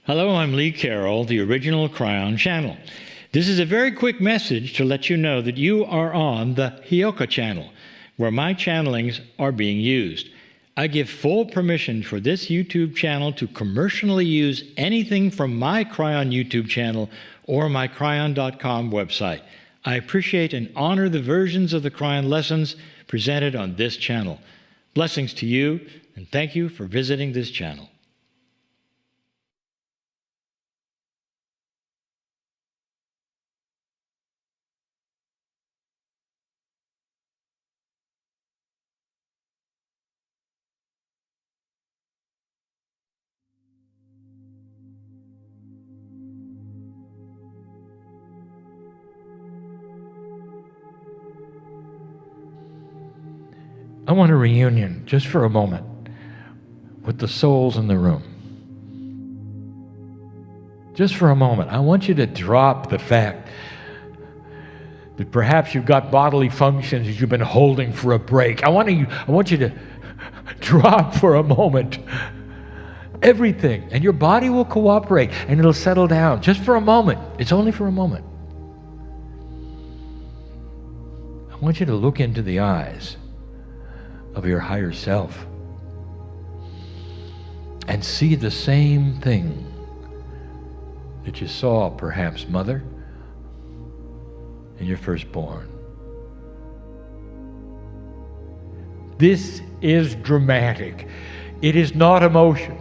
Hello, I'm Lee Carroll, the original Cryon channel. This is a very quick message to let you know that you are on the Hioka channel, where my channelings are being used. I give full permission for this YouTube channel to commercially use anything from my Cryon YouTube channel or my Cryon.com website. I appreciate and honor the versions of the Cryon lessons presented on this channel. Blessings to you, and thank you for visiting this channel. I want a reunion, just for a moment, with the souls in the room. Just for a moment, I want you to drop the fact that perhaps you've got bodily functions that you've been holding for a break. I want you to drop for a moment everything, and your body will cooperate, and it'll settle down just for a moment. It's only for a moment. I want you to look into the eyes of your higher self and see the same thing that you saw, perhaps, Mother, in your firstborn. This is dramatic. It is not emotion.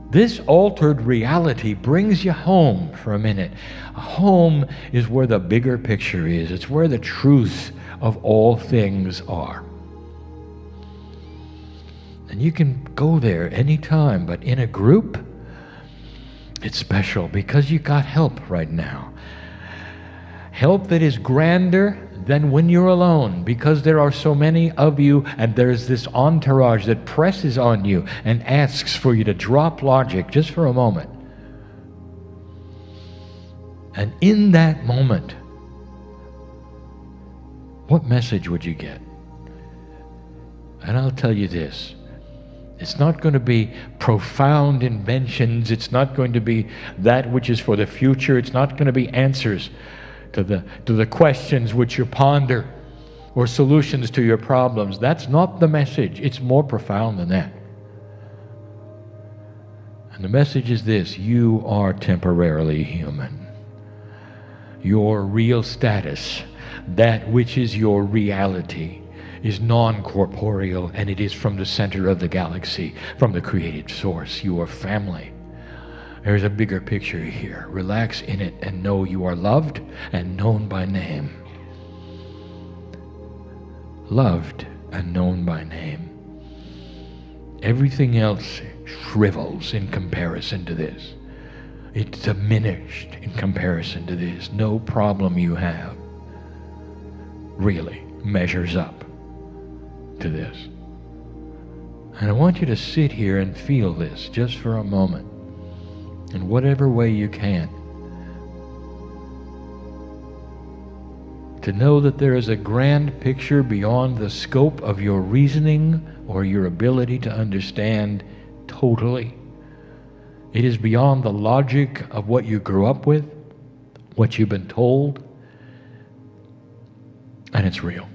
This altered reality brings you home for a minute. Home is where the bigger picture is. It's where the truth of all things are. And you can go there anytime, but in a group, it's special because you got help right now. Help that is grander than when you're alone, because there are so many of you, and there's this entourage that presses on you and asks for you to drop logic just for a moment. And in that moment, what message would you get? And I'll tell you this. It's not going to be profound inventions. It's not going to be that which is for the future. It's not going to be answers to the questions which you ponder or solutions to your problems. That's not the message. It's more profound than that. And the message is this: you are temporarily human. Your real status, that which is your reality, is non-corporeal, and it is from the center of the galaxy, from the created source. You are family. There's a bigger picture here. Relax in it and know you are loved and known by name. Loved and known by name. Everything else shrivels in comparison to this. It's diminished in comparison to this. No problem you have really measures up to this. And I want you to sit here and feel this just for a moment, in whatever way you can, to know that there is a grand picture beyond the scope of your reasoning or your ability to understand totally. It is beyond the logic of what you grew up with, what you've been told, and it's real.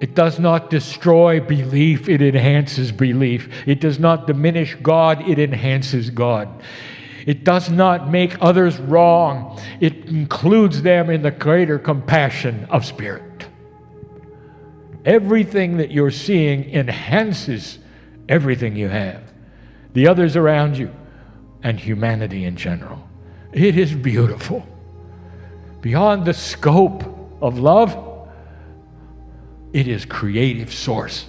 It does not destroy belief, it enhances belief. It does not diminish God, it enhances God. It does not make others wrong, it includes them in the greater compassion of spirit. Everything that you're seeing enhances everything you have, the others around you, and humanity in general. It is beautiful. Beyond the scope of love, it is creative source.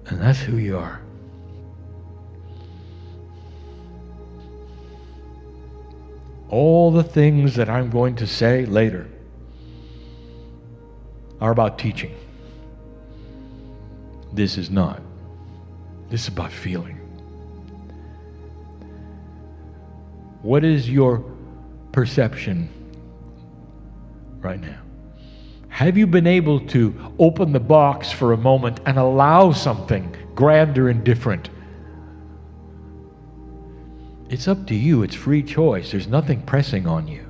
And that's who you are. All the things that I'm going to say later are about teaching. This is not. This is about feeling. What is your perception right now? Have you been able to open the box for a moment and allow something grander and different? It's up to you. It's free choice. There's nothing pressing on you,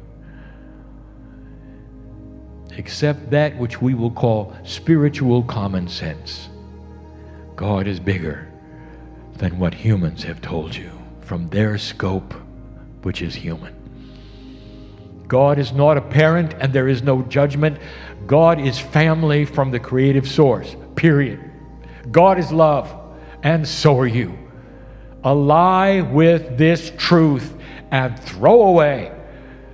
except that which we will call spiritual common sense. God is bigger than what humans have told you from their scope, which is human. God is not a parent and there is no judgment. God is family from the creative source, period. God is love, and so are you. Ally with this truth and throw away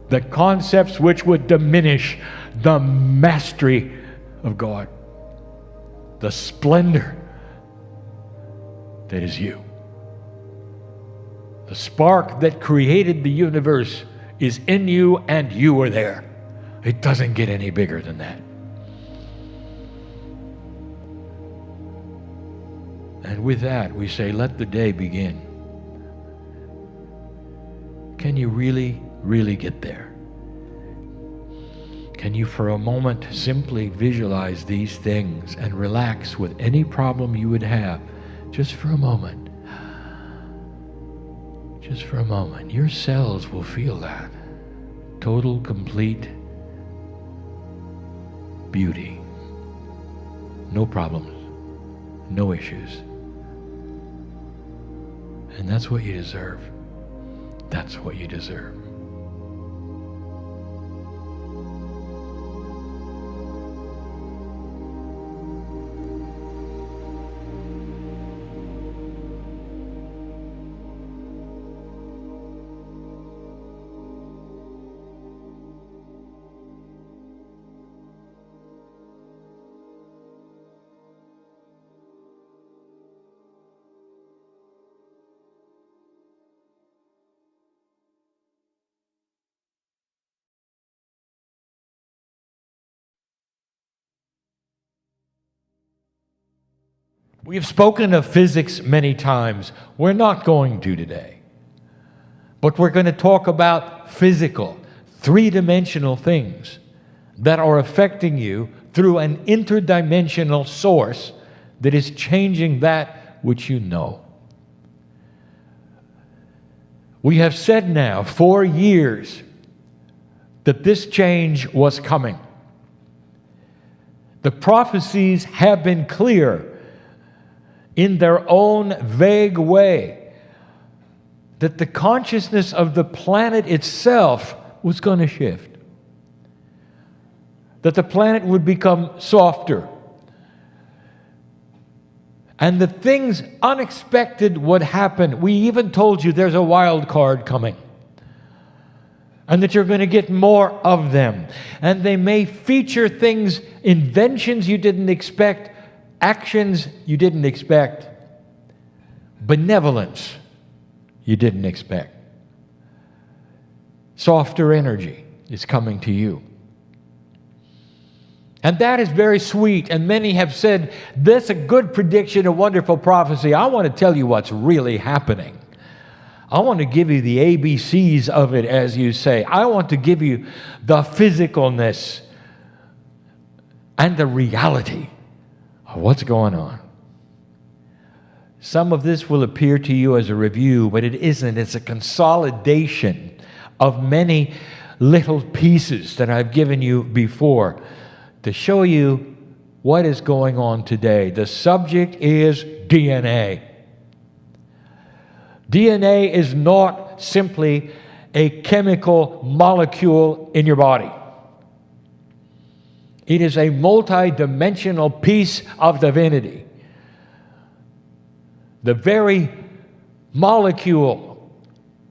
the concepts which would diminish the mastery of God, the splendor that is you. The spark that created the universe is in you, and you are there. It doesn't get any bigger than that. And with that, we say, let the day begin. Can you really, really get there? Can you for a moment simply visualize these things and relax with any problem you would have just for a moment? Just for a moment. Your cells will feel that. Total, complete beauty. No problems. No issues. And that's what you deserve. That's what you deserve. We have spoken of physics many times. We're not going to today. But we're going to talk about physical, three-dimensional things that are affecting you through an interdimensional source that is changing that which you know. We have said now 4 years that this change was coming. The prophecies have been clear in their own vague way that the consciousness of the planet itself was going to shift. That the planet would become softer. And that things unexpected would happen. We even told you there's a wild card coming. And that you're going to get more of them. And they may feature things, inventions you didn't expect, actions you didn't expect, benevolence you didn't expect. Softer energy is coming to you. And that is very sweet, and many have said, that's a good prediction, a wonderful prophecy. I want to tell you what's really happening. I want to give you the ABCs of it, as you say. I want to give you the physicalness and the reality of what's going on. Some of this will appear to you as a review, but it isn't. It's a consolidation of many little pieces that I've given you before to show you what is going on today. The subject is DNA. DNA is not simply a chemical molecule in your body. It is a multi-dimensional piece of divinity. The very molecule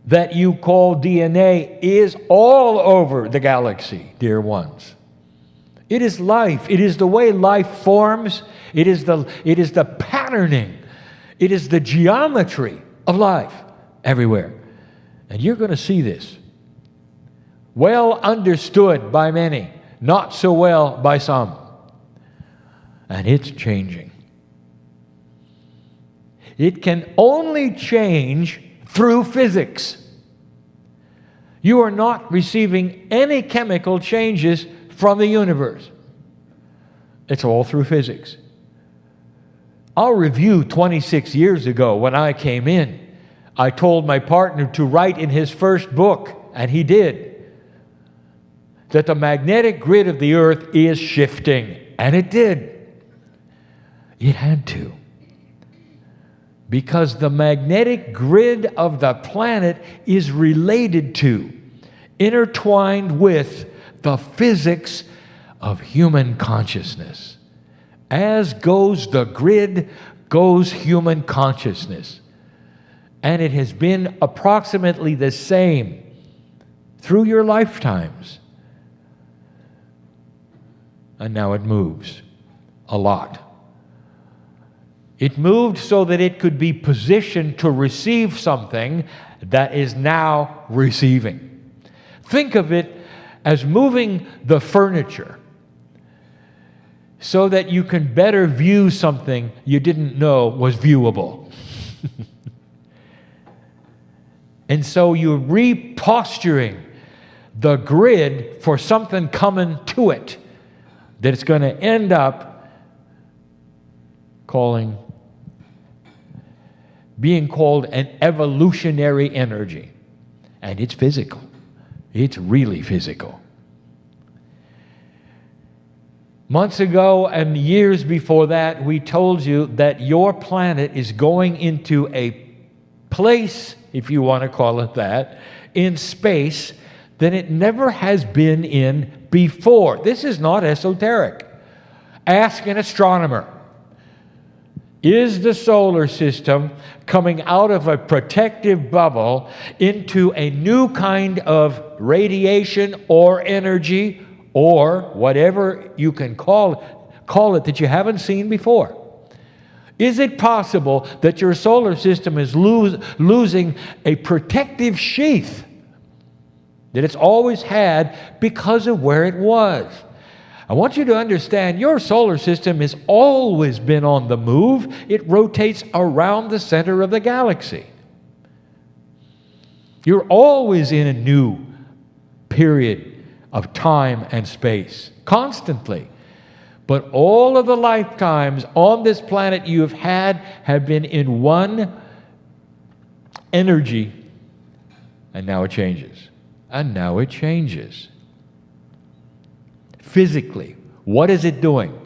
that you call DNA is all over the galaxy, dear ones. It is life. It is the way life forms. It is the patterning. It is the geometry of life everywhere. And you're going to see this. Well understood by many, not so well by some. And it's changing. It can only change through physics. You are not receiving any chemical changes from the universe. It's all through physics. I'll review 26 years ago when I came in. I told my partner to write in his first book, and he did, that the magnetic grid of the earth is shifting. And it did. It had to. Because the magnetic grid of the planet is related to, intertwined with, the physics of human consciousness. As goes the grid, goes human consciousness. And it has been approximately the same through your lifetimes. And now it moves a lot. It moved so that it could be positioned to receive something that is now receiving. Think of it as moving the furniture so that you can better view something you didn't know was viewable. And so you're reposturing the grid for something coming to it that it's going to end up being called an evolutionary energy. And it's physical. It's really physical. Months ago and years before that, we told you that your planet is going into a place, if you want to call it that, in space that it never has been in before. This is not esoteric. Ask an astronomer. Is the solar system coming out of a protective bubble into a new kind of radiation or energy or whatever you can call it that you haven't seen before? Is it possible that your solar system is losing a protective sheath that it's always had because of where it was? I want you to understand your solar system has always been on the move. It rotates around the center of the galaxy. You're always in a new period of time and space, constantly. But all of the lifetimes on this planet you have had have been in one energy, and now it changes. And now it changes. Physically, what is it doing?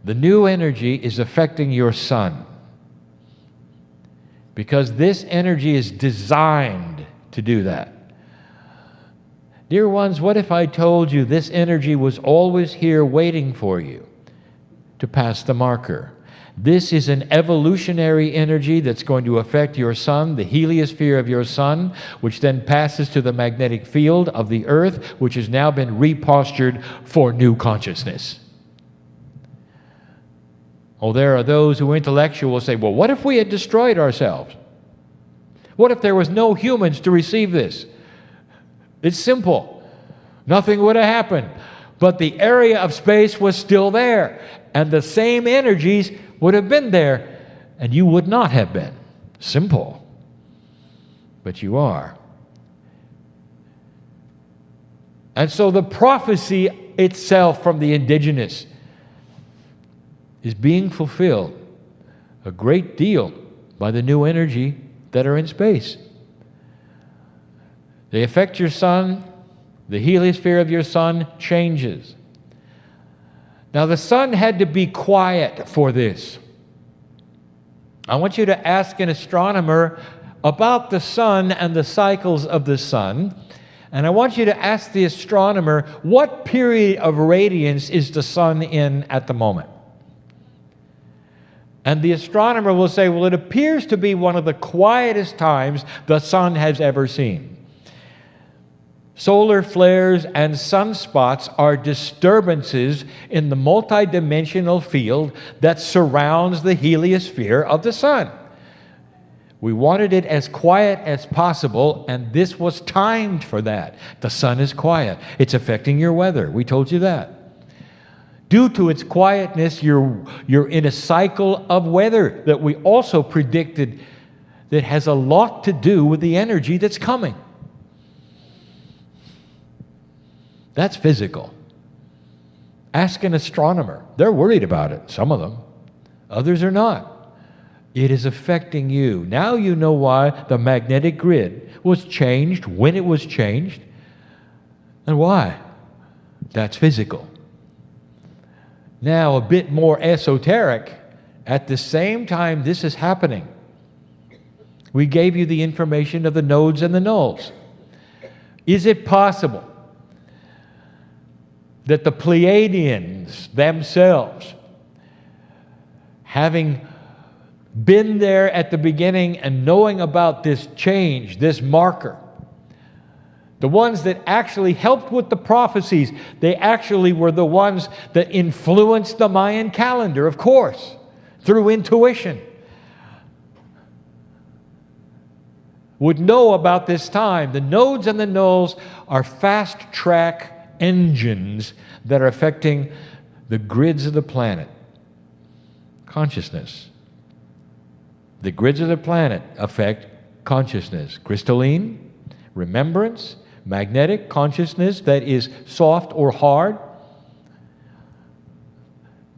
The new energy is affecting your sun, because this energy is designed to do that. Dear ones, what if I told you this energy was always here waiting for you to pass the marker? This is an evolutionary energy that's going to affect your sun, the heliosphere of your sun, which then passes to the magnetic field of the earth, which has now been repostured for new consciousness. Oh, there are those who intellectually say, well, what if we had destroyed ourselves? What if there was no humans to receive this? It's simple. Nothing would have happened. But the area of space was still there, and the same energies would have been there, and you would not have been. Simple. But you are. And so the prophecy itself from the indigenous is being fulfilled a great deal by the new energy that are in space. They affect your sun. The heliosphere of your sun changes. Now, the sun had to be quiet for this. I want you to ask an astronomer about the sun and the cycles of the sun. And I want you to ask the astronomer, what period of radiance is the sun in at the moment? And the astronomer will say, well, it appears to be one of the quietest times the sun has ever seen. Solar flares and sunspots are disturbances in the multidimensional field that surrounds the heliosphere of the sun. We wanted it as quiet as possible, and this was timed for that. The sun is quiet. It's affecting your weather. We told you that. Due to its quietness, you're in a cycle of weather that we also predicted that has a lot to do with the energy that's coming. That's physical. Ask an astronomer. They're worried about it, some of them. Others are not. It is affecting you. Now you know why the magnetic grid was changed, when it was changed, and why. That's physical. Now, a bit more esoteric. At the same time this is happening, we gave you the information of the nodes and the nulls. Is it possible that the Pleiadians themselves, having been there at the beginning and knowing about this change, this marker, the ones that actually helped with the prophecies, they actually were the ones that influenced the Mayan calendar, of course, through intuition, would know about this time. The nodes and the nulls are fast-track engines that are affecting the grids of the planet. Consciousness. The grids of the planet affect consciousness. Crystalline, remembrance, magnetic, consciousness that is soft or hard.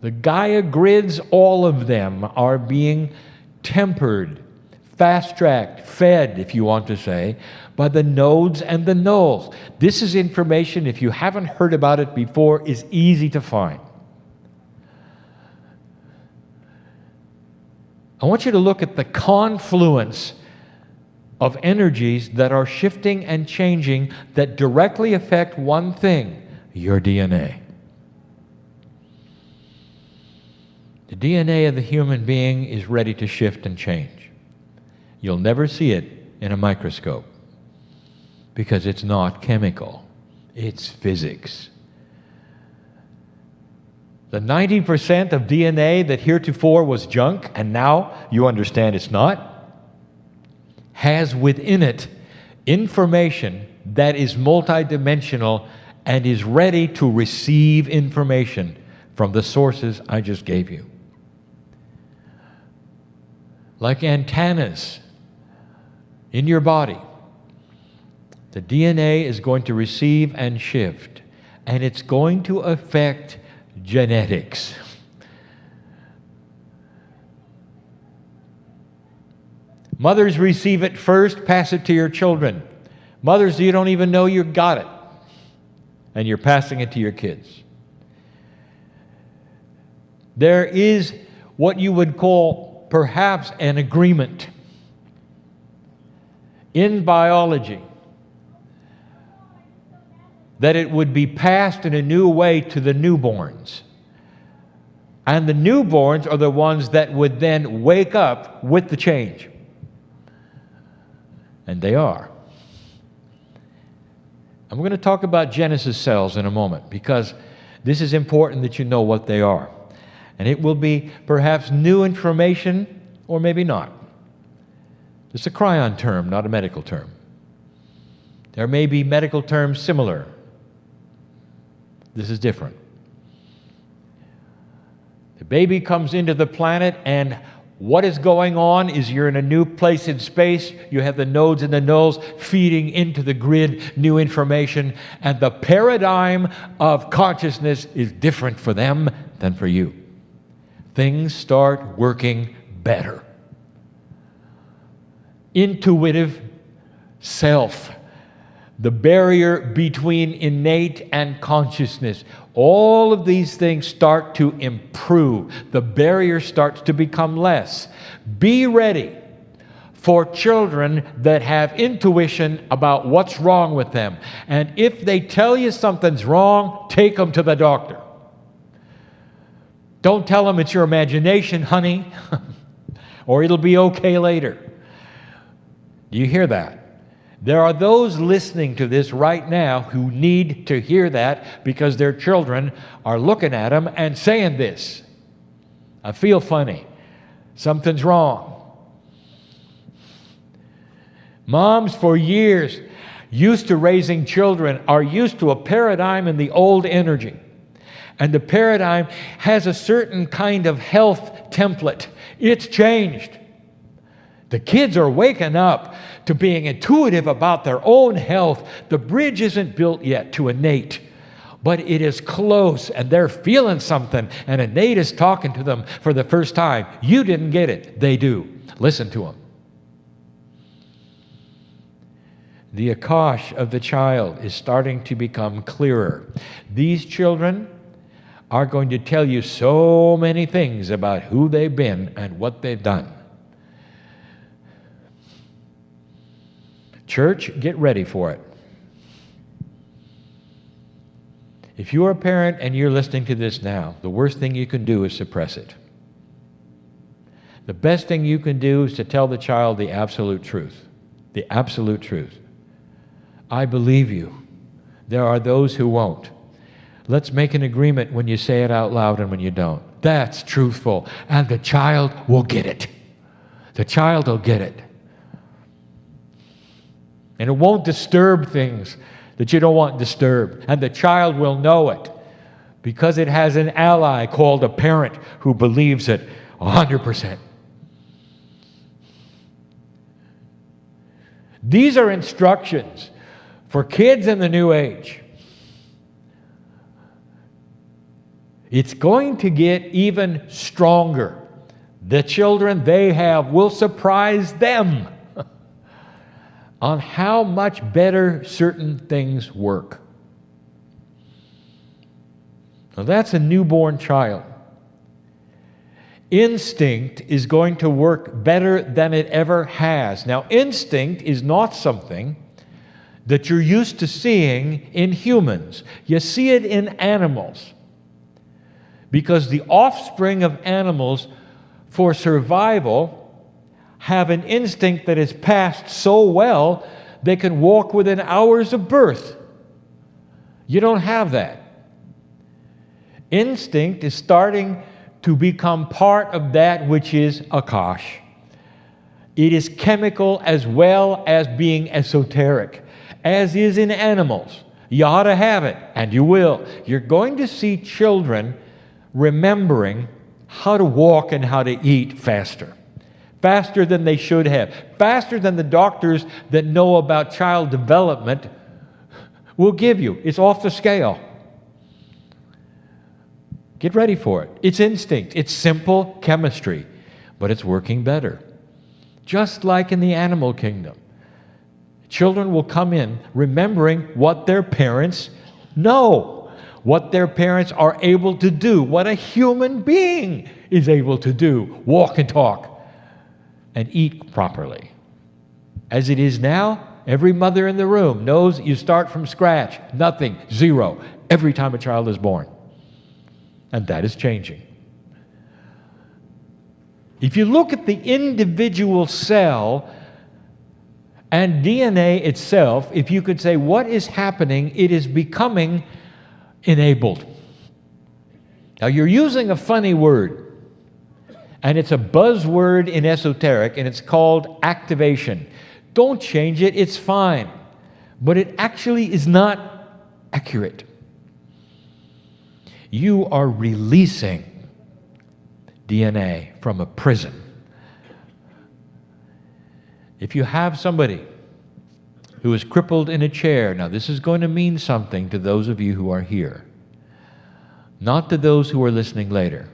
The Gaia grids, all of them are being tempered, fast-tracked, fed, if you want to say, by the nodes and the nulls. This is information, if you haven't heard about it before, is easy to find. I want you to look at the confluence of energies that are shifting and changing that directly affect one thing, your DNA. The DNA of the human being is ready to shift and change. You'll never see it in a microscope because it's not chemical, it's physics. The 90% of DNA that heretofore was junk, and now you understand it's not, has within it information that is multidimensional and is ready to receive information from the sources I just gave you. Like antennas in your body, the DNA is going to receive and shift, and it's going to affect genetics. Mothers receive it first, pass it to your children. Mothers, you don't even know you got it, and you're passing it to your kids. There is what you would call perhaps an agreement in biology that it would be passed in a new way to the newborns. And the newborns are the ones that would then wake up with the change. And they are. I'm going to talk about Genesis cells in a moment because this is important that you know what they are. And it will be perhaps new information or maybe not. It's a cryon term, not a medical term. There may be medical terms similar. This is different. The baby comes into the planet, and what is going on is you're in a new place in space. You have the nodes and the nulls feeding into the grid new information, and the paradigm of consciousness is different for them than for you. Things start working better. Intuitive self, the barrier between innate and consciousness, all of these things start to improve. The barrier starts to become less. Be ready for children that have intuition about what's wrong with them. And if they tell you something's wrong, take them to the doctor. Don't tell them it's your imagination, honey, or it'll be okay later. Do you hear that? There are those listening to this right now who need to hear that because their children are looking at them and saying this. I feel funny. Something's wrong. Moms for years used to raising children are used to a paradigm in the old energy. And the paradigm has a certain kind of health template. It's changed. The kids are waking up to being intuitive about their own health. The bridge isn't built yet to innate, but it is close, and they're feeling something, and Innate is talking to them for the first time. You didn't get it. They do. Listen to them. The Akash of the child is starting to become clearer. These children are going to tell you so many things about who they've been and what they've done. Church, get ready for it. If you're a parent and you're listening to this now, the worst thing you can do is suppress it. The best thing you can do is to tell the child the absolute truth. The absolute truth. I believe you. There are those who won't. Let's make an agreement when you say it out loud and when you don't. That's truthful. And the child will get it. The child will get it. And it won't disturb things that you don't want disturbed. And the child will know it because it has an ally called a parent who believes it 100%. These are instructions for kids in the new age. It's going to get even stronger. The children they have will surprise them on how much better certain things work. Now that's a newborn child. Instinct is going to work better than it ever has. Now, instinct is not something that you're used to seeing in humans. You see it in animals. Because the offspring of animals, for survival, have an instinct that is passed so well, they can walk within hours of birth. You don't have that. Instinct is starting to become part of that which is Akash. It is chemical as well as being esoteric, as is in animals. You ought to have it, and you will. You're going to see children remembering how to walk and how to eat faster. Faster than they should have. Faster than the doctors that know about child development will give you. It's off the scale. Get ready for it. It's instinct. It's simple chemistry, but it's working better. Just like in the animal kingdom. Children will come in remembering what their parents know, what their parents are able to do, what a human being is able to do, walk and talk, and eat properly. As it is now, every mother in the room knows you start from scratch, nothing, zero, every time a child is born. And that is changing. If you look at the individual cell and DNA itself, if you could say what is happening, it is becoming enabled. Now you're using a funny word, and it's a buzzword in esoteric, and it's called activation. Don't change it, it's fine. But it actually is not accurate. You are releasing DNA from a prison. If you have somebody who is crippled in a chair, now this is going to mean something to those of you who are here, not to those who are listening later,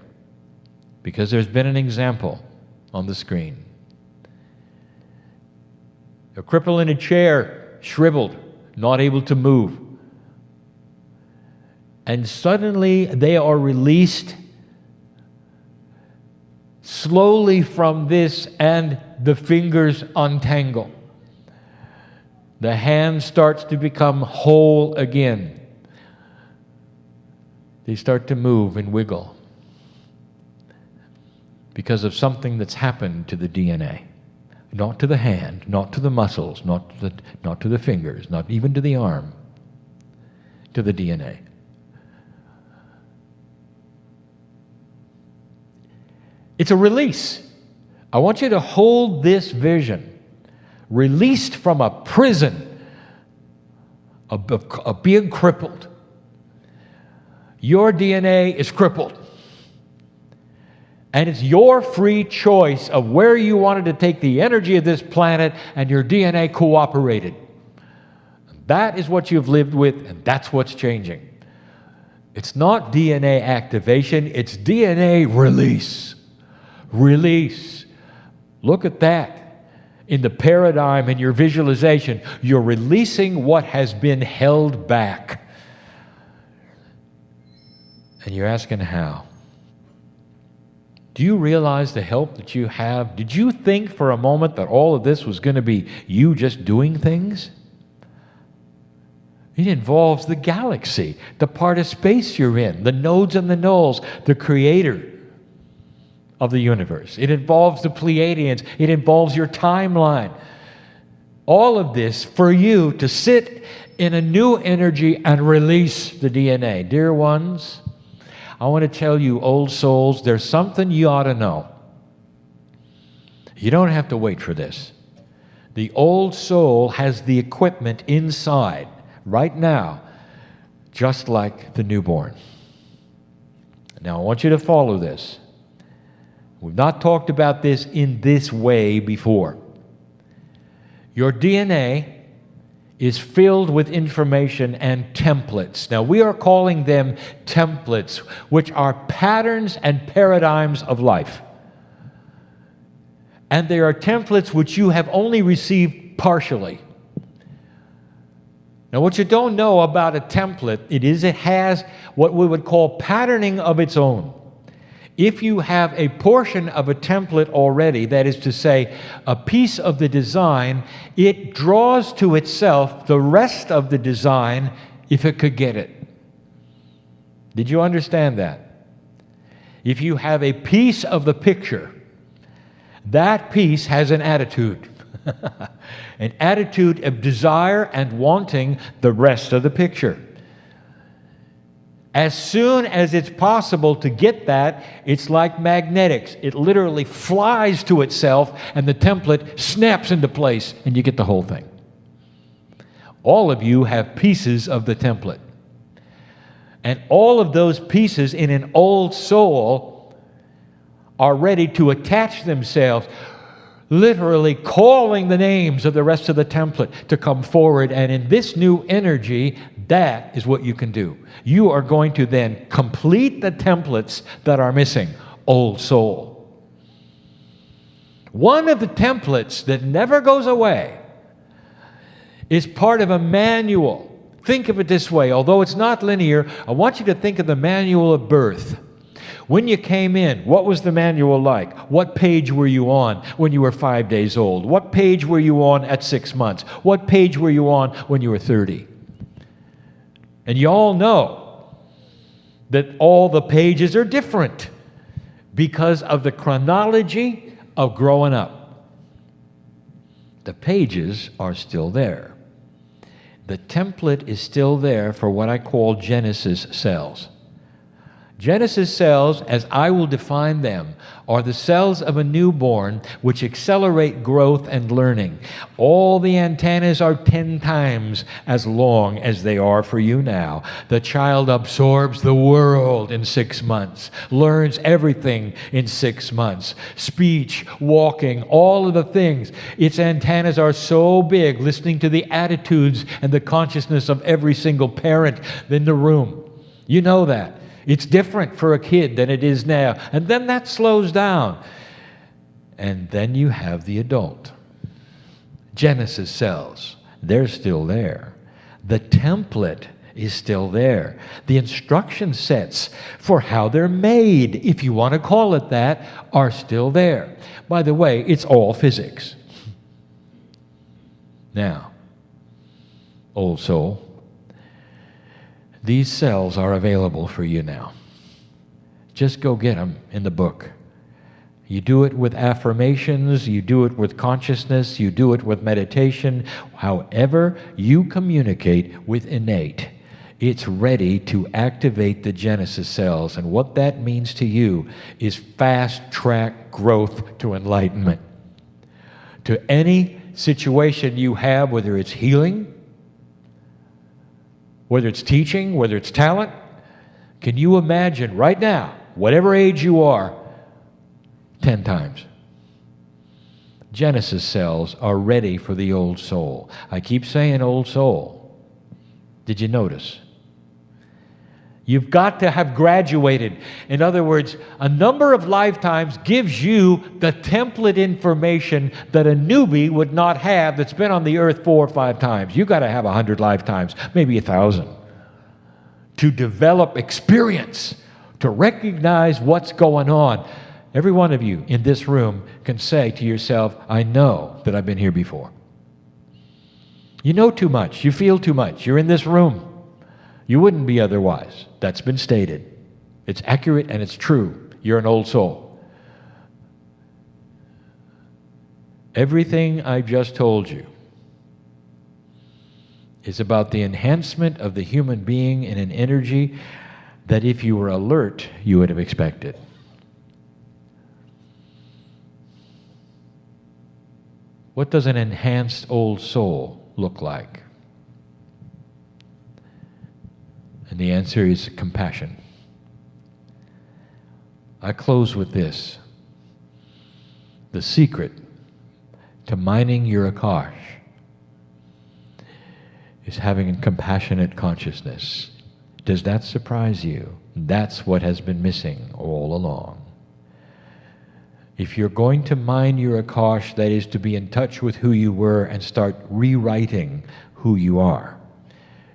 because there's been an example on the screen. A cripple in a chair, shriveled, not able to move. And suddenly they are released slowly from this, and the fingers untangle. The hand starts to become whole again. They start to move and wiggle because of something that's happened to the DNA. Not to the hand, not to the muscles, not to the fingers, not even to the arm, to the DNA. It's a release. I want you to hold this vision. Released from a prison of being crippled. Your DNA is crippled. And it's your free choice of where you wanted to take the energy of this planet, and your DNA cooperated. That is what you've lived with, and that's what's changing. It's not DNA activation, it's DNA release. Release. Look at that. In the paradigm, in your visualization, you're releasing what has been held back. And you're asking how? Do you realize the help that you have? Did you think for a moment that all of this was going to be you just doing things? It involves the galaxy, the part of space you're in, the nodes and the nulls, the creator of the universe. It involves the Pleiadians. It involves your timeline. All of this for you to sit in a new energy and release the DNA. Dear ones, I want to tell you, old souls, there's something you ought to know. You don't have to wait for this. The old soul has the equipment inside right now, just like the newborn. Now, I want you to follow this. We've not talked about this in this way before. Your DNA is filled with information and templates. Now, we are calling them templates, which are patterns and paradigms of life. And they are templates which you have only received partially. Now, what you don't know about a template, it has what we would call patterning of its own. If you have a portion of a template already, that is to say, a piece of the design, it draws to itself the rest of the design if it could get it. Did you understand that? If you have a piece of the picture, that piece has an attitude. An attitude of desire and wanting the rest of the picture. As soon as it's possible to get that, it's like magnetics. It literally flies to itself and the template snaps into place and you get the whole thing. All of you have pieces of the template. And all of those pieces in an old soul are ready to attach themselves, literally calling the names of the rest of the template to come forward. And in this new energy, that is what you can do. You are going to then complete the templates that are missing, old soul. One of the templates that never goes away is part of a manual. Think of it this way. Although it's not linear, I want you to think of the manual of birth. When you came in, what was the manual like? What page were you on when you were 5 days old? What page were you on at 6 months? What page were you on when you were 30? And you all know that all the pages are different because of the chronology of growing up. The pages are still there. The template is still there for what I call Genesis cells. Genesis cells, as I will define them, are the cells of a newborn which accelerate growth and learning. All the antennas are 10 times as long as they are for you now. The child absorbs the world in 6 months, learns everything in 6 months. Speech, walking, all of the things. Its antennas are so big, listening to the attitudes and the consciousness of every single parent in the room. You know that. It's different for a kid than it is now. And then that slows down. And then you have the adult. Genesis cells, they're still there. The template is still there. The instruction sets for how they're made, if you want to call it that, are still there. By the way, it's all physics. Now, old soul, these cells are available for you now. Just go get them in the book. You do it with affirmations, you do it with consciousness, you do it with meditation. However you communicate with innate, it's ready to activate the Genesis cells. And what that means to you is fast-track growth to enlightenment. To any situation you have, whether it's healing, whether it's teaching, whether it's talent, can you imagine right now, whatever age you are, 10 times? Genesis cells are ready for the old soul. I keep saying old soul. Did you notice? You've got to have graduated. In other words, a number of lifetimes gives you the template information that a newbie would not have that's been on the earth 4 or 5 times. You've got to have 100 lifetimes, maybe 1,000, to develop experience, to recognize what's going on. Every one of you in this room can say to yourself, I know that I've been here before. You know too much. You feel too much. You're in this room. You wouldn't be otherwise. That's been stated. It's accurate and it's true. You're an old soul. Everything I've just told you is about the enhancement of the human being in an energy that if you were alert, you would have expected. What does an enhanced old soul look like? And the answer is compassion. I close with this. The secret to mining your Akash is having a compassionate consciousness. Does that surprise you? That's what has been missing all along. If you're going to mine your Akash, that is to be in touch with who you were and start rewriting who you are,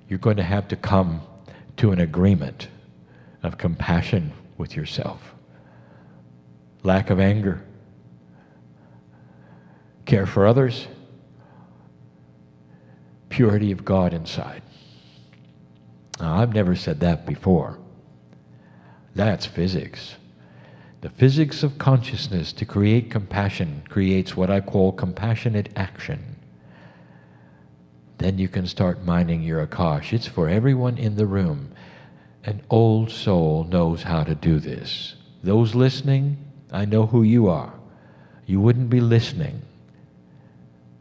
you're going to have to come to an agreement of compassion with yourself. Lack of anger, care for others, purity of God inside. Now, I've never said that before. That's physics. The physics of consciousness to create compassion creates what I call compassionate action. Then you can start mining your Akash. It's for everyone in the room. An old soul knows how to do this. Those listening, I know who you are. You wouldn't be listening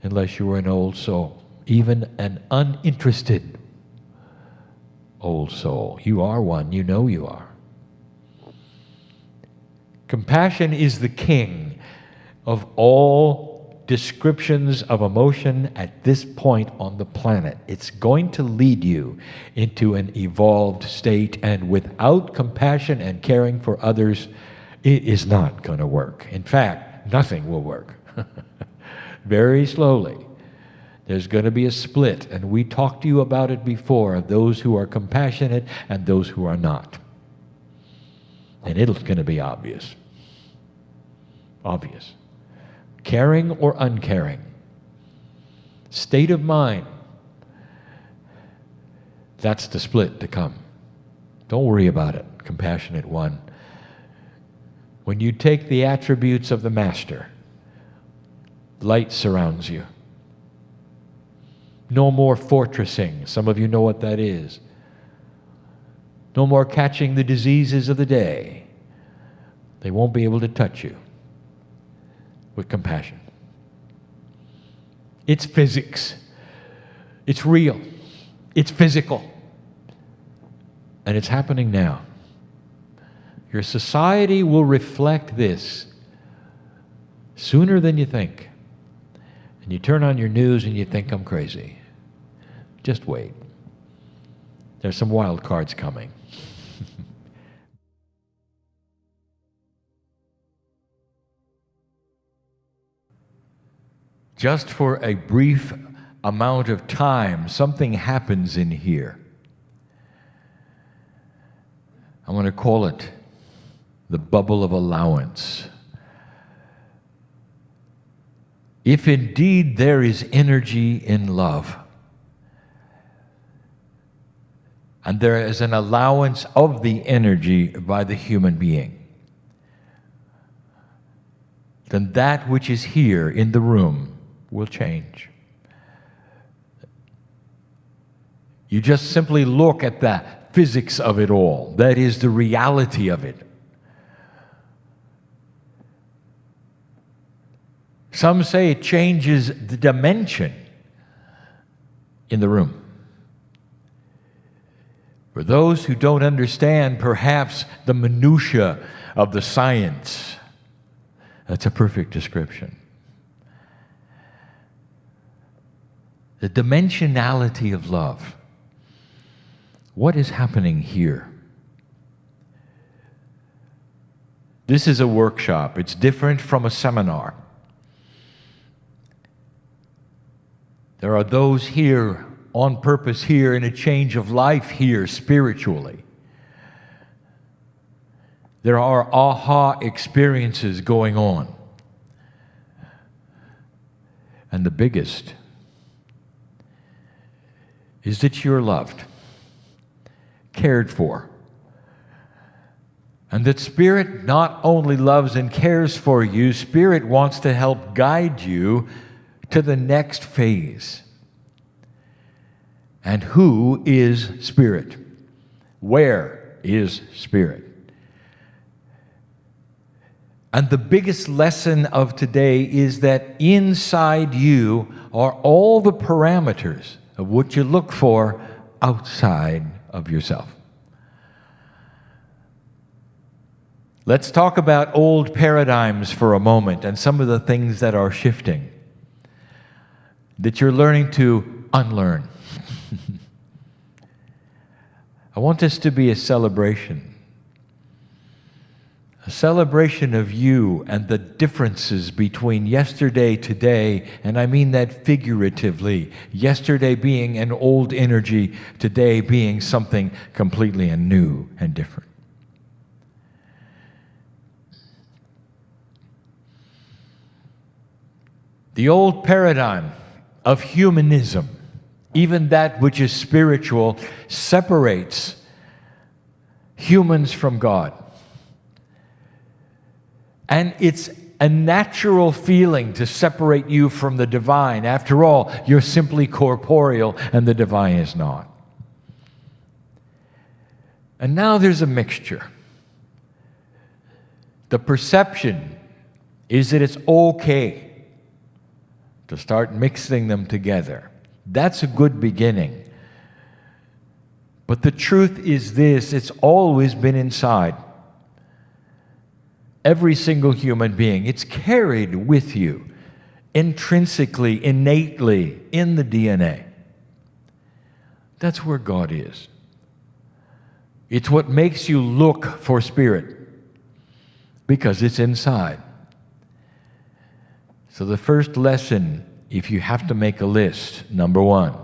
unless you were an old soul, even an uninterested old soul. You are one, you know you are. Compassion is the king of all descriptions of emotion at this point on the planet. It's going to lead you into an evolved state, and without compassion and caring for others, it is not going to work. In fact, nothing will work. Very slowly, there's going to be a split, and we talked to you about it before, of those who are compassionate and those who are not. And it's going to be obvious. Obvious. Caring or uncaring. State of mind. That's the split to come. Don't worry about it, compassionate one. When you take the attributes of the Master, light surrounds you. No more fortressing. Some of you know what that is. No more catching the diseases of the day. They won't be able to touch you with compassion. It's physics. It's real. It's physical. And it's happening now. Your society will reflect this sooner than you think. And you turn on your news and you think I'm crazy. Just wait. There's some wild cards coming. Just for a brief amount of time, something happens in here. I want to call it the bubble of allowance. If indeed there is energy in love, and there is an allowance of the energy by the human being, then that which is here in the room will change. You just simply look at the physics of it all. That is the reality of it. Some say it changes the dimension in the room. For those who don't understand perhaps the minutiae of the science, that's a perfect description. The dimensionality of love. What is happening here? This is a workshop. It's different from a seminar. There are those here on purpose here in a change of life here spiritually. There are aha experiences going on. And the biggest is that you're loved, cared for, and that Spirit not only loves and cares for you, Spirit wants to help guide you to the next phase. And who is Spirit? Where is Spirit? And the biggest lesson of today is that inside you are all the parameters of what you look for outside of yourself. Let's talk about old paradigms for a moment and some of the things that are shifting, that you're learning to unlearn. I want this to be a celebration of you and the differences between yesterday, today, and I mean that figuratively. Yesterday being an old energy, today being something completely new and different. The old paradigm of humanism, even that which is spiritual, separates humans from God. And it's a natural feeling to separate you from the divine. After all, you're simply corporeal and the divine is not. And now there's a mixture. The perception is that it's okay to start mixing them together. That's a good beginning. But the truth is this, it's always been inside. Every single human being, it's carried with you, intrinsically, innately, in the DNA. That's where God is. It's what makes you look for Spirit, because it's inside. So the first lesson, if you have to make a list, number one,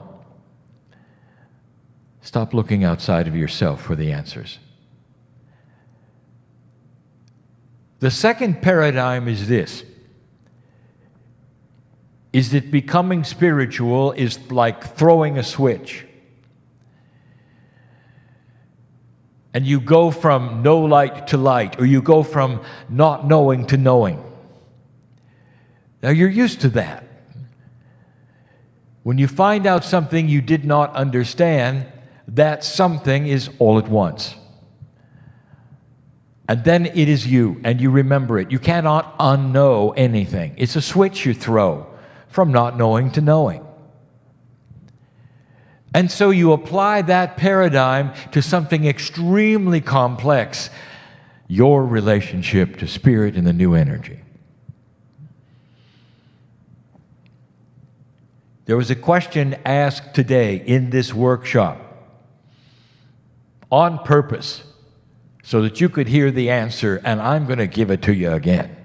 stop looking outside of yourself for the answers. The second paradigm is this, is that becoming spiritual is like throwing a switch. And you go from no light to light, or you go from not knowing to knowing. Now you're used to that. When you find out something you did not understand, that something is all at once. And then it is you, and you remember it. You cannot unknow anything. It's a switch you throw from not knowing to knowing. And so you apply that paradigm to something extremely complex, your relationship to Spirit and the new energy. There was a question asked today in this workshop on purpose, so that you could hear the answer, and I'm going to give it to you again.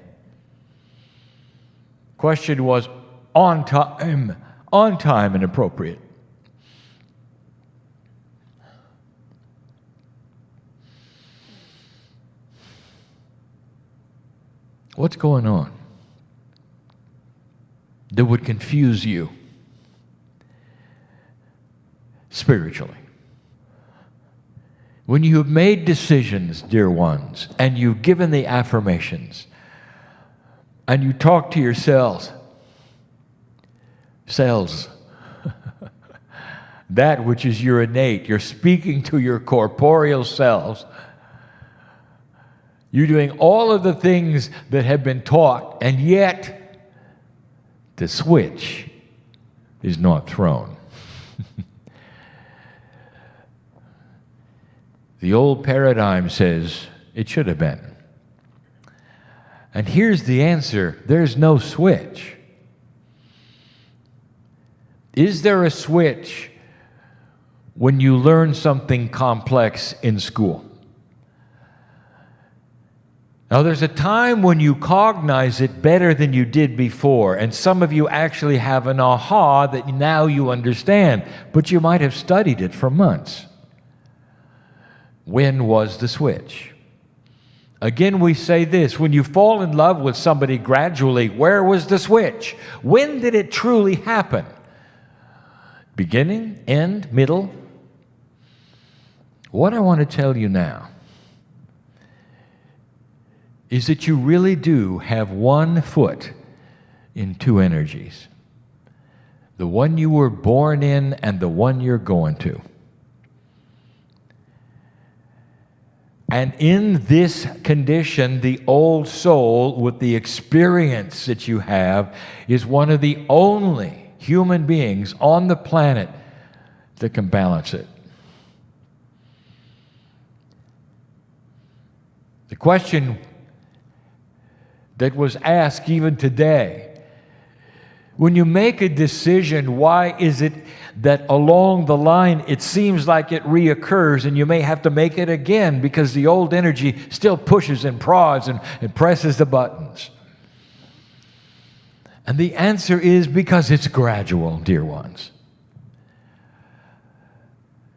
Question was on time and appropriate. What's going on that would confuse you spiritually? When you have made decisions, dear ones, and you've given the affirmations, and you talk to yourselves, that which is your innate, you're speaking to your corporeal selves, you're doing all of the things that have been taught, and yet the switch is not thrown. The old paradigm says it should have been. And here's the answer. There's no switch. Is there a switch when you learn something complex in school? Now, there's a time when you cognize it better than you did before, and some of you actually have an aha that now you understand, but you might have studied it for months. When was the switch? Again, we say this: when you fall in love with somebody gradually, where was the switch? When did it truly happen? Beginning, end, middle? What I want to tell you now is that you really do have one foot in two energies. The one you were born in and the one you're going to. And in this condition, the old soul, with the experience that you have, is one of the only human beings on the planet that can balance it. The question that was asked even today, when you make a decision, why is it that along the line it seems like it reoccurs and you may have to make it again because the old energy still pushes and prods and presses the buttons? And the answer is because it's gradual, dear ones.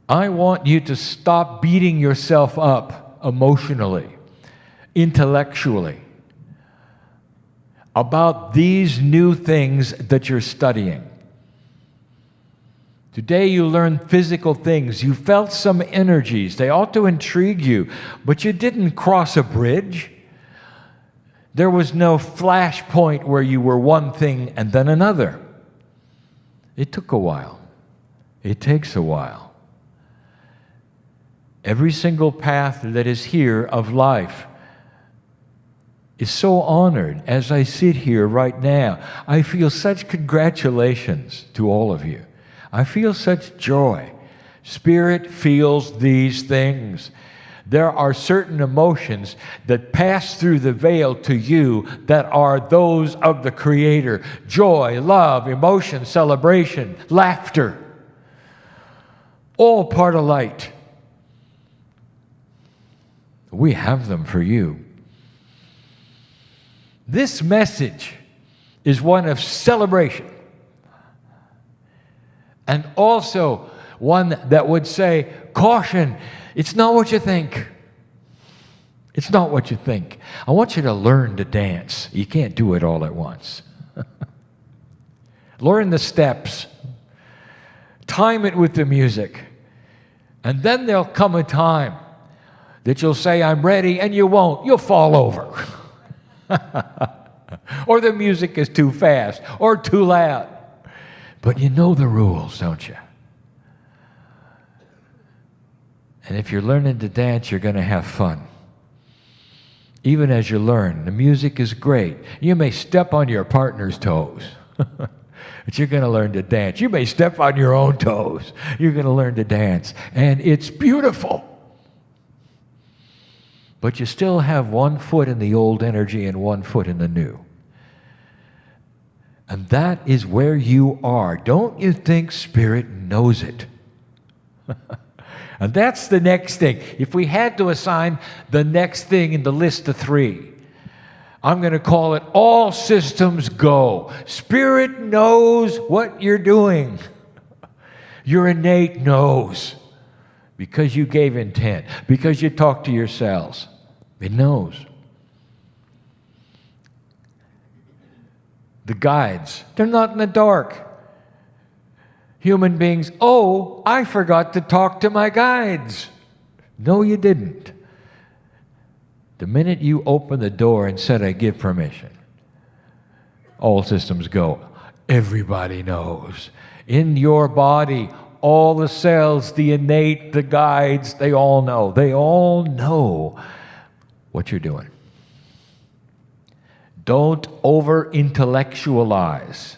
I want you to stop beating yourself up emotionally, intellectually, about these new things that you're studying. Today you learned physical things. You felt some energies. They ought to intrigue you, but you didn't cross a bridge. There was no flash point where you were one thing and then another. It took a while. It takes a while. Every single path that is here of life is so honored as I sit here right now. I feel such congratulations to all of you. I feel such joy. Spirit feels these things. There are certain emotions that pass through the veil to you that are those of the Creator. Joy, love, emotion, celebration, laughter. All part of light. We have them for you. This message is one of celebration, and also one that would say, caution, it's not what you think. It's not what you think. I want you to learn to dance. You can't do it all at once. Learn the steps. Time it with the music. And then there'll come a time that you'll say, I'm ready, and you won't. You'll fall over. Or the music is too fast or too loud. But you know the rules, don't you? And if you're learning to dance, you're going to have fun. Even as you learn, the music is great. You may step on your partner's toes, but you're going to learn to dance. You may step on your own toes. You're going to learn to dance. And it's beautiful. But you still have one foot in the old energy and one foot in the new. And that is where you are. Don't you think Spirit knows it? And that's the next thing. If we had to assign the next thing in the list of 3, I'm going to call it all systems go. Spirit knows what you're doing. Your innate knows. Because you gave intent. Because you talk to yourselves. It knows. The guides, they're not in the dark. Human beings, oh, I forgot to talk to my guides. No, you didn't. The minute you opened the door and said, I give permission, all systems go. Everybody knows. In your body, all the cells, the innate, the guides, they all know. They all know what you're doing. Don't over-intellectualize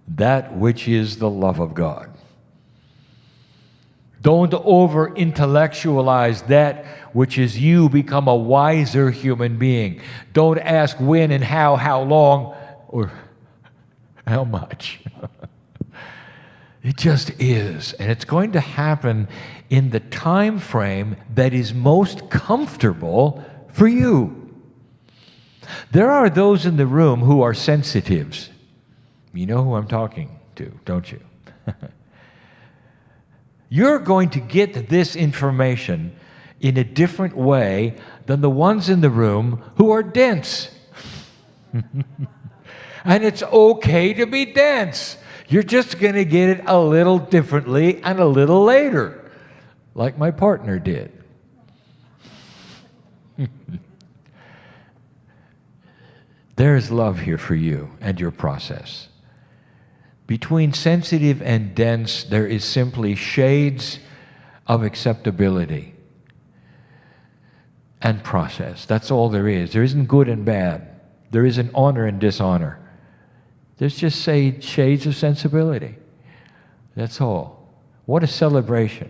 that which is the love of God. Don't over-intellectualize that which is you become a wiser human being. Don't ask when and how long, or how much. It just is. And it's going to happen in the time frame that is most comfortable for you. There are those in the room who are sensitives. You know who I'm talking to, don't you? You're going to get this information in a different way than the ones in the room who are dense. And it's okay to be dense. You're just going to get it a little differently and a little later, like my partner did. There is love here for you and your process. Between sensitive and dense, there is simply shades of acceptability and process. That's all there is. There isn't good and bad. There isn't honor and dishonor. There's just shades of sensibility. That's all. What a celebration.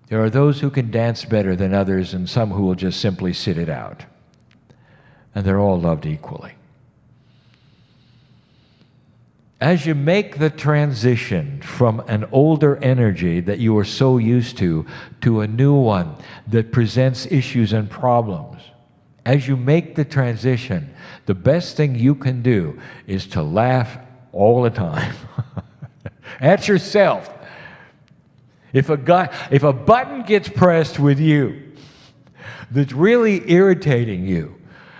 There are those who can dance better than others and some who will just simply sit it out. And they're all loved equally. As you make the transition from an older energy that you are so used to a new one that presents issues and problems, as you make the transition, the best thing you can do is to laugh all the time at yourself. If a button gets pressed with you that's really irritating you,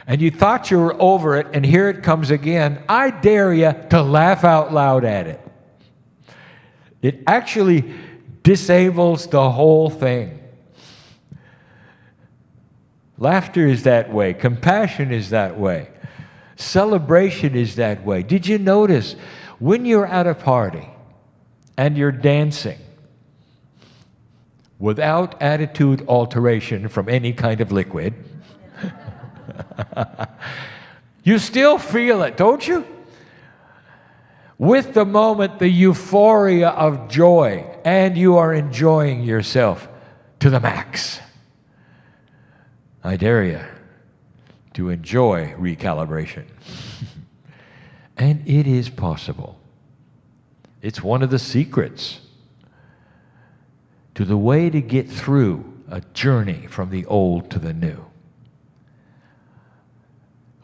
and you thought you were over it, and here it comes again, I dare you to laugh out loud at it. It actually disables the whole thing. Laughter is that way. Compassion is that way. Celebration is that way. Did you notice when you're at a party and you're dancing without attitude alteration from any kind of liquid, you still feel it, don't you? With the moment, the euphoria of joy, and you are enjoying yourself to the max. I dare you to enjoy recalibration. And it is possible. It's one of the secrets to the way to get through a journey from the old to the new.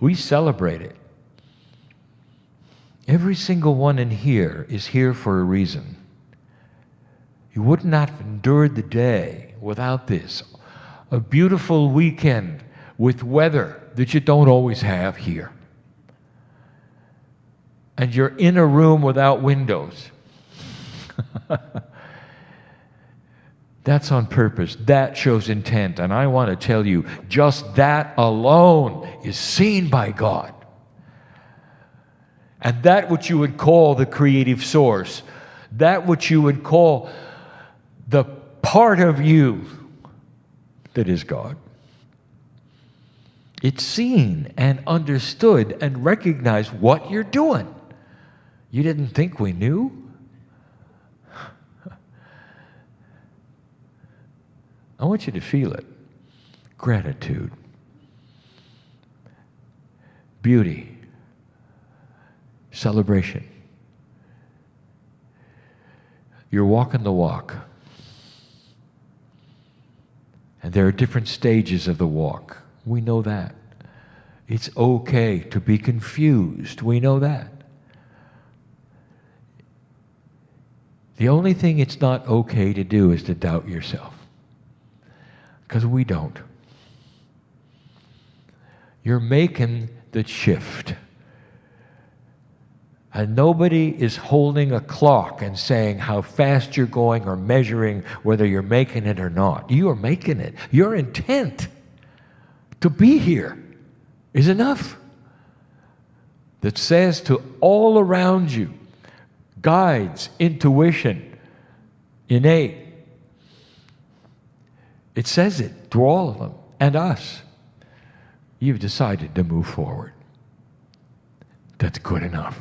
We celebrate it. Every single one in here is here for a reason. You would not have endured the day without this. A beautiful weekend with weather that you don't always have here. And you're in a room without windows. That's on purpose. That shows intent. And I want to tell you, just that alone is seen by God. And that which you would call the creative source, that which you would call the part of you that is God, it's seen and understood and recognized what you're doing. You didn't think we knew? I want you to feel it. Gratitude. Beauty. Celebration. You're walking the walk. And there are different stages of the walk. We know that. It's okay to be confused. We know that. The only thing it's not okay to do is to doubt yourself. Because we don't. You're making the shift. And nobody is holding a clock and saying how fast you're going or measuring whether you're making it or not. You are making it. Your intent to be here is enough. That says to all around you, guides, intuition, innate, it says it to all of them and us. You've decided to move forward. That's good enough.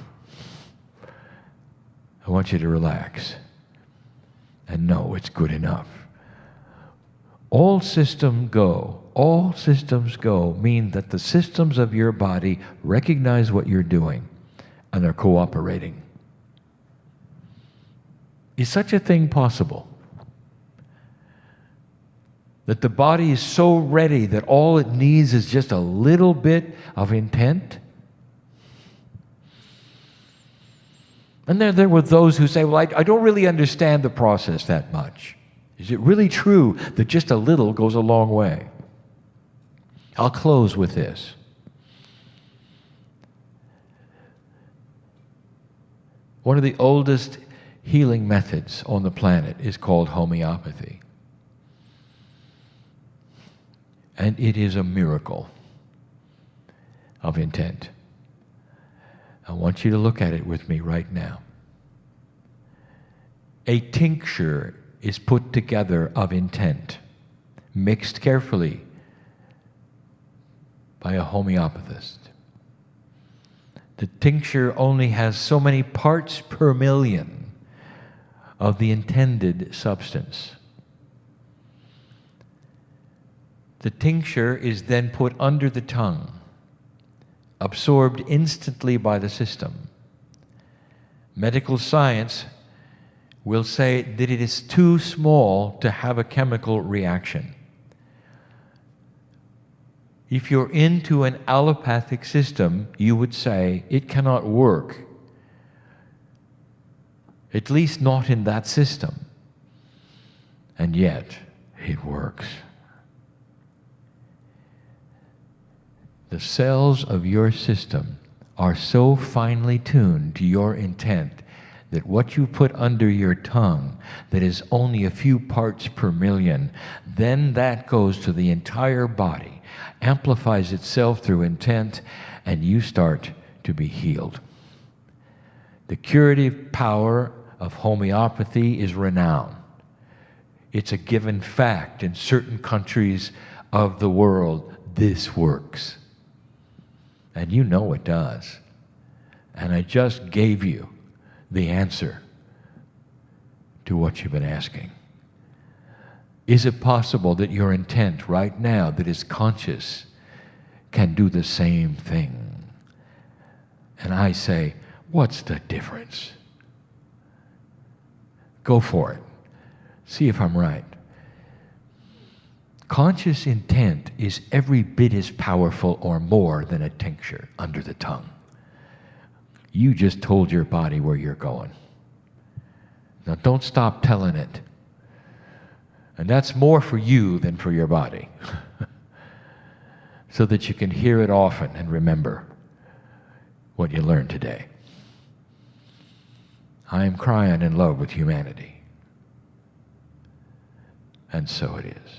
I want you to relax and know it's good enough. All systems go mean that the systems of your body recognize what you're doing and are cooperating. Is such a thing possible? That the body is so ready that all it needs is just a little bit of intent. And there were those who say, well, I don't really understand the process that much. Is it really true that just a little goes a long way? I'll close with this. One of the oldest healing methods on the planet is called homeopathy. And it is a miracle of intent. I want you to look at it with me right now. A tincture is put together of intent, mixed carefully by a homeopathist. The tincture only has so many parts per million of the intended substance. The tincture is then put under the tongue, absorbed instantly by the system. Medical science will say that it is too small to have a chemical reaction. If you're into an allopathic system, you would say it cannot work, at least not in that system. And yet, it works. The cells of your system are so finely tuned to your intent that what you put under your tongue that is only a few parts per million, then that goes to the entire body, amplifies itself through intent, and you start to be healed. The curative power of homeopathy is renowned. It's a given fact in certain countries of the world, this works. And you know it does. And I just gave you the answer to what you've been asking. Is it possible that your intent right now that is conscious can do the same thing? And I say, what's the difference? Go for it. See if I'm right. Conscious intent is every bit as powerful or more than a tincture under the tongue. You just told your body where you're going. Now don't stop telling it. And that's more for you than for your body. So that you can hear it often and remember what you learned today. I am crying in love with humanity. And so it is.